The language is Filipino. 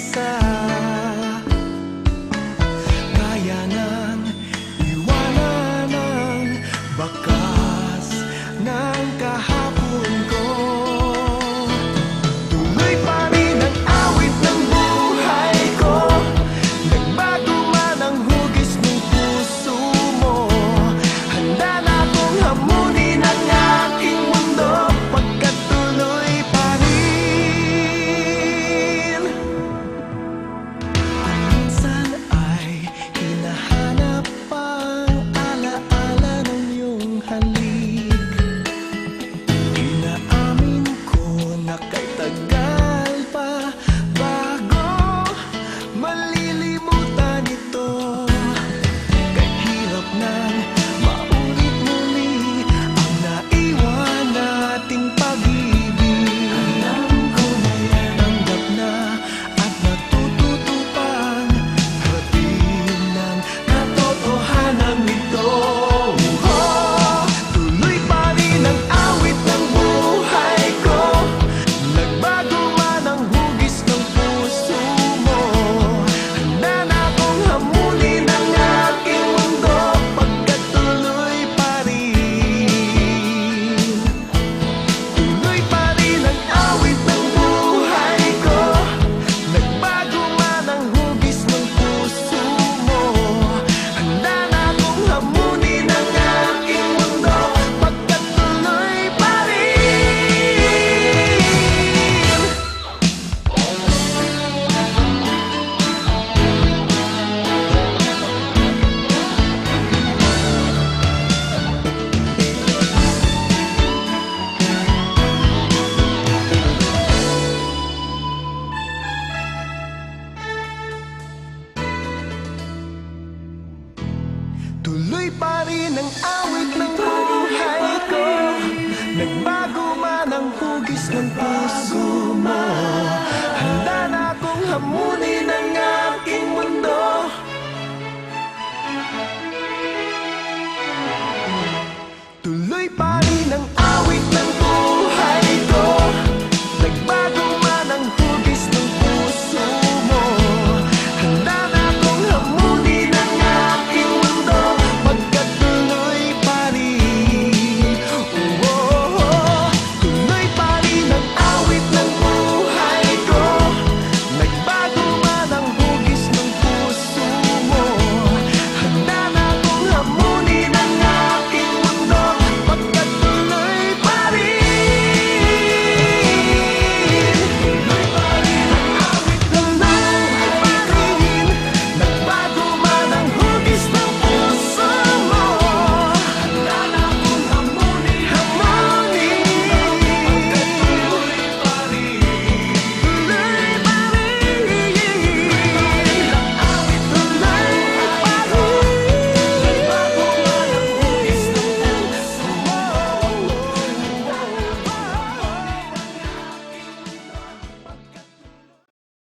isa. Kaya nang iwanan ang bakas ng kahapon ko. Tuloy pa rin ang awit ng buhay ko. Nagbago man ang hugis ng puso mo. Handa na akong hamunin ang aking mundo, pagkat tuloy pa rin. Kung minsan ay hinahanap ang alaala ng iyong halik, inaamin ko na kay tagal pa bago malilimutan ito. Kahit hirap nang maulit muli ang naiwan nating pag-ibig, alam ko na yan, tanggap na at natututo pang harapin ng katotohanan nito. Oh, tuloy pa rin ang awit ng buhay ko. Nagbago man ang hugis ng puso mo. Handa na akong hamunin ang aking mundo, pagkat tuloy pa rin. Tuloy pa rin ang awit ng buhay ko. Nagbago man ang hugis ng puso mo. Handa na akong hamunin ang aking mundo, pagkat tuloy pa rin. Tuloy pa rin ang